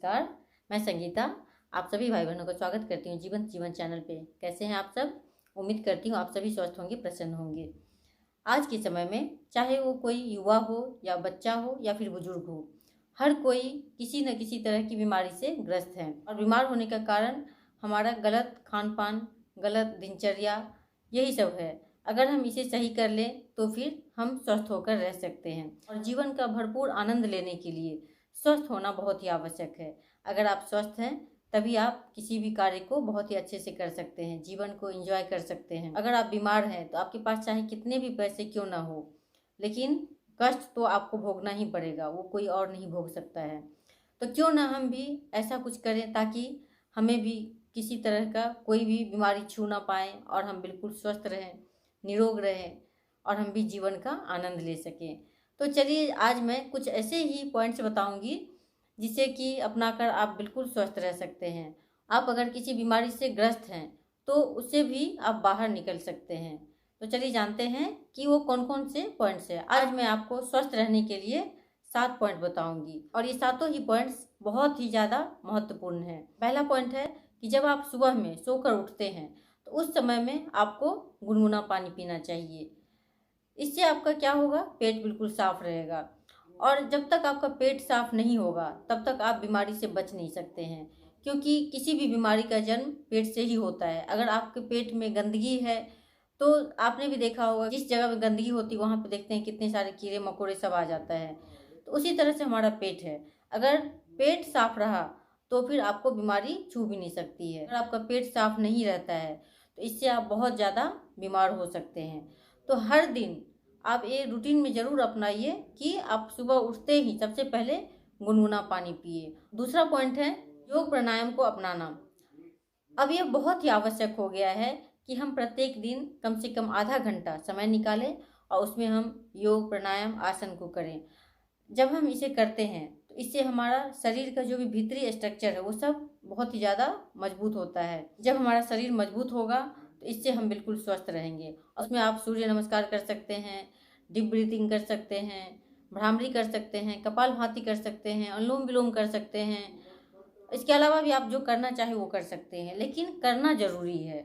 नमस्कार, मैं संगीता आप सभी भाई बहनों का स्वागत करती हूँ जीवन जीवन चैनल पे। कैसे हैं आप सब? उम्मीद करती हूँ आप सभी स्वस्थ होंगे, प्रसन्न होंगे। आज के समय में चाहे वो कोई युवा हो या बच्चा हो या फिर बुजुर्ग हो, हर कोई किसी न किसी तरह की बीमारी से ग्रस्त है। और बीमार होने का कारण हमारा गलत खान पान, गलत दिनचर्या, यही सब है। अगर हम इसे सही कर लें तो फिर हम स्वस्थ होकर रह सकते हैं। और जीवन का भरपूर आनंद लेने के लिए स्वस्थ होना बहुत ही आवश्यक है। अगर आप स्वस्थ हैं तभी आप किसी भी कार्य को बहुत ही अच्छे से कर सकते हैं, जीवन को एंजॉय कर सकते हैं। अगर आप बीमार हैं तो आपके पास चाहे कितने भी पैसे क्यों ना हो, लेकिन कष्ट तो आपको भोगना ही पड़ेगा, वो कोई और नहीं भोग सकता है। तो क्यों ना हम भी ऐसा कुछ करें ताकि हमें भी किसी तरह का कोई भी बीमारी छू ना पाए और हम बिल्कुल स्वस्थ रहें, निरोग रहें और हम भी जीवन का आनंद ले सकें। तो चलिए आज मैं कुछ ऐसे ही पॉइंट्स बताऊंगी जिसे कि अपनाकर आप बिल्कुल स्वस्थ रह सकते हैं। आप अगर किसी बीमारी से ग्रस्त हैं तो उससे भी आप बाहर निकल सकते हैं। तो चलिए जानते हैं कि वो कौन कौन से पॉइंट्स हैं। आज मैं आपको स्वस्थ रहने के लिए 7 पॉइंट बताऊंगी और ये सातों ही पॉइंट्स बहुत ही ज़्यादा महत्वपूर्ण हैं। पहला पॉइंट है कि जब आप सुबह में सोकर उठते हैं तो उस समय में आपको गुनगुना पानी पीना चाहिए। इससे आपका क्या होगा, पेट बिल्कुल साफ रहेगा। और जब तक आपका पेट साफ नहीं होगा तब तक आप बीमारी से बच नहीं सकते हैं, क्योंकि किसी भी बीमारी का जन्म पेट से ही होता है। अगर आपके पेट में गंदगी है तो आपने भी देखा होगा, जिस जगह में गंदगी होती है वहाँ पे देखते हैं कितने सारे कीड़े मकोड़े सब आ जाता है। तो उसी तरह से हमारा पेट है। अगर पेट साफ रहा तो फिर आपको बीमारी छू भी नहीं सकती है। अगर आपका पेट साफ नहीं रहता है तो इससे आप बहुत ज़्यादा बीमार हो सकते हैं। तो हर दिन आप ये रूटीन में ज़रूर अपनाइए कि आप सुबह उठते ही सबसे पहले गुनगुना पानी पिए। दूसरा पॉइंट है योग प्राणायाम को अपनाना। अब ये बहुत ही आवश्यक हो गया है कि हम प्रत्येक दिन कम से कम आधा घंटा समय निकालें और उसमें हम योग प्राणायाम आसन को करें। जब हम इसे करते हैं तो इससे हमारा शरीर का जो भी भीतरी स्ट्रक्चर है वो सब बहुत ही ज़्यादा मजबूत होता है। जब हमारा शरीर मजबूत होगा तो इससे हम बिल्कुल स्वस्थ रहेंगे। उसमें आप सूर्य नमस्कार कर सकते हैं, डीप ब्रीथिंग कर सकते हैं, भ्रामरी कर सकते हैं, कपालभाति कर सकते हैं, अनुलोम विलोम कर सकते हैं। इसके अलावा भी आप जो करना चाहे वो कर सकते हैं, लेकिन करना ज़रूरी है।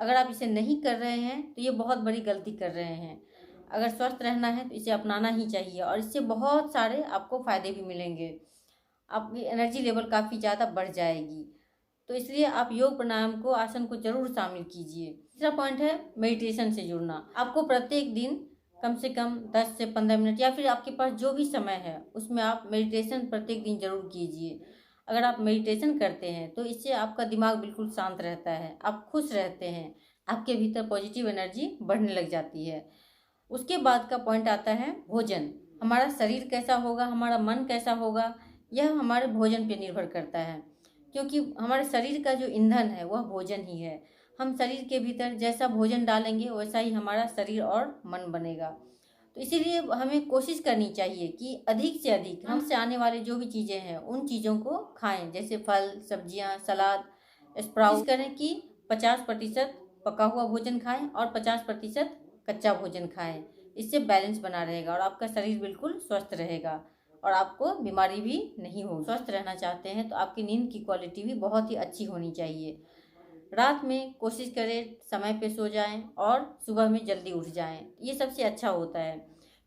अगर आप इसे नहीं कर रहे हैं तो ये बहुत बड़ी गलती कर रहे हैं। अगर स्वस्थ रहना है तो इसे अपनाना ही चाहिए और इससे बहुत सारे आपको फ़ायदे भी मिलेंगे। आपकी एनर्जी लेवल काफ़ी ज़्यादा बढ़ जाएगी। तो इसलिए आप योग प्राणायाम को, आसन को जरूर शामिल कीजिए। तीसरा पॉइंट है मेडिटेशन से जुड़ना। आपको प्रत्येक दिन कम से कम 10 से 15 मिनट या फिर आपके पास जो भी समय है उसमें आप मेडिटेशन प्रत्येक दिन जरूर कीजिए। अगर आप मेडिटेशन करते हैं तो इससे आपका दिमाग बिल्कुल शांत रहता है, आप खुश रहते हैं, आपके भीतर पॉजिटिव एनर्जी बढ़ने लग जाती है। उसके बाद का पॉइंट आता है भोजन। हमारा शरीर कैसा होगा, हमारा मन कैसा होगा, यह हमारे भोजन पर निर्भर करता है। क्योंकि हमारे शरीर का जो ईंधन है वह भोजन ही है। हम शरीर के भीतर जैसा भोजन डालेंगे वैसा ही हमारा शरीर और मन बनेगा। तो इसीलिए हमें कोशिश करनी चाहिए कि अधिक से अधिक हमसे आने वाले जो भी चीज़ें हैं उन चीज़ों को खाएं, जैसे फल, सब्जियां, सलाद, स्प्राउट। करें कि 50% पका हुआ भोजन खाएं और 50% कच्चा भोजन खाएं। इससे बैलेंस बना रहेगा और आपका शरीर बिल्कुल स्वस्थ रहेगा और आपको बीमारी भी नहीं होगी। स्वस्थ रहना चाहते हैं तो आपकी नींद की क्वालिटी भी बहुत ही अच्छी होनी चाहिए। रात में कोशिश करें समय पे सो जाएं और सुबह में जल्दी उठ जाएं, ये सबसे अच्छा होता है।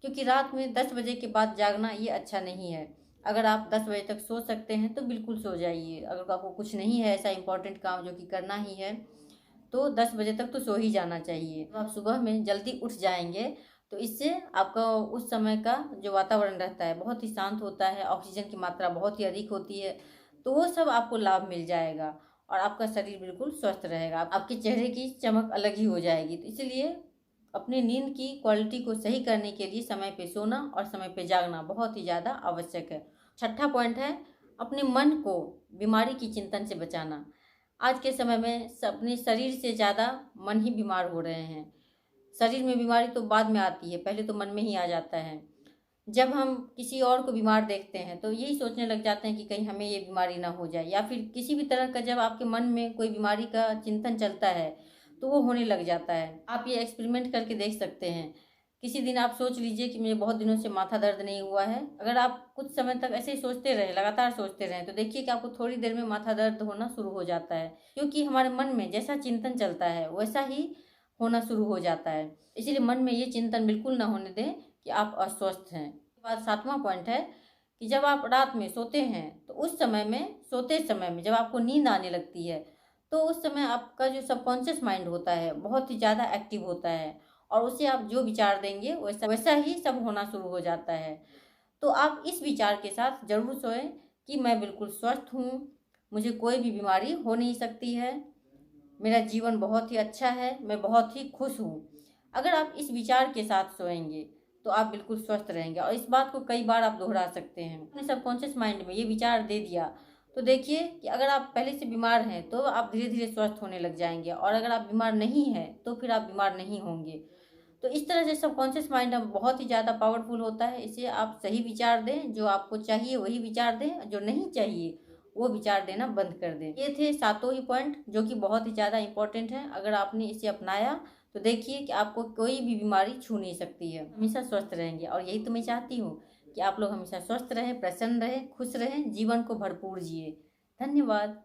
क्योंकि रात में 10 बजे के बाद जागना ये अच्छा नहीं है। अगर आप 10 बजे तक सो सकते हैं तो बिल्कुल सो जाइए। अगर आपको कुछ नहीं है ऐसा इंपॉर्टेंट काम जो कि करना ही है तो 10 बजे तक तो सो ही जाना चाहिए। तो आप सुबह में जल्दी उठ जाएंगे तो इससे आपका उस समय का जो वातावरण रहता है बहुत ही शांत होता है, ऑक्सीजन की मात्रा बहुत ही अधिक होती है, तो वो सब आपको लाभ मिल जाएगा और आपका शरीर बिल्कुल स्वस्थ रहेगा। आपके चेहरे की चमक अलग ही हो जाएगी। तो इसलिए अपनी नींद की क्वालिटी को सही करने के लिए समय पे सोना और समय पे जागना बहुत ही ज़्यादा आवश्यक है। छठा पॉइंट है अपने मन को बीमारी की चिंतन से बचाना। आज के समय में अपने शरीर से ज़्यादा मन ही बीमार हो रहे हैं। शरीर में बीमारी तो बाद में आती है, पहले तो मन में ही आ जाता है। जब हम किसी और को बीमार देखते हैं तो यही सोचने लग जाते हैं कि कहीं हमें ये बीमारी ना हो जाए, या फिर किसी भी तरह का जब आपके मन में कोई बीमारी का चिंतन चलता है तो वो होने लग जाता है। आप ये एक्सपेरिमेंट करके देख सकते हैं किसी दिन आप सोच लीजिए कि मुझे बहुत दिनों से माथा दर्द नहीं हुआ है। अगर आप कुछ समय तक ऐसे ही सोचते रहे, लगातार सोचते रहें, तो देखिए कि आपको थोड़ी देर में माथा दर्द होना शुरू हो जाता है, क्योंकि हमारे मन में जैसा चिंतन चलता है वैसा ही होना शुरू हो जाता है। इसीलिए मन में ये चिंतन बिल्कुल ना होने दें कि आप अस्वस्थ हैं। बाद 7वां पॉइंट है कि जब आप रात में सोते हैं तो उस समय में, सोते समय में जब आपको नींद आने लगती है, तो उस समय आपका जो सबकॉन्शियस माइंड होता है बहुत ही ज़्यादा एक्टिव होता है, और उसे आप जो विचार देंगे वैसा वैसा ही सब होना शुरू हो जाता है। तो आप इस विचार के साथ जरूर सोएं कि मैं बिल्कुल स्वस्थ हूँ, मुझे कोई भी बीमारी हो नहीं सकती है, मेरा जीवन बहुत ही अच्छा है, मैं बहुत ही खुश हूँ। अगर आप इस विचार के साथ सोएंगे तो आप बिल्कुल स्वस्थ रहेंगे, और इस बात को कई बार आप दोहरा सकते हैं। अपने सबकॉन्शियस माइंड में ये विचार दे दिया तो देखिए कि अगर आप पहले से बीमार हैं तो आप धीरे धीरे स्वस्थ होने लग जाएंगे, और अगर आप बीमार नहीं हैं तो फिर आप बीमार नहीं होंगे। तो इस तरह से सबकॉन्शियस माइंड अब बहुत ही ज़्यादा पावरफुल होता है। इसे आप सही विचार दें, जो आपको चाहिए वही विचार दें, जो नहीं चाहिए वो विचार देना बंद कर दें। ये थे सातों ही पॉइंट जो कि बहुत ही ज़्यादा इंपॉर्टेंट हैं। अगर आपने इसे अपनाया तो देखिए कि आपको कोई भी बीमारी छू नहीं सकती है, हमेशा स्वस्थ रहेंगे। और यही तो मैं चाहती हूँ कि आप लोग हमेशा स्वस्थ रहें, प्रसन्न रहें, खुश रहें, जीवन को भरपूर जिए। धन्यवाद।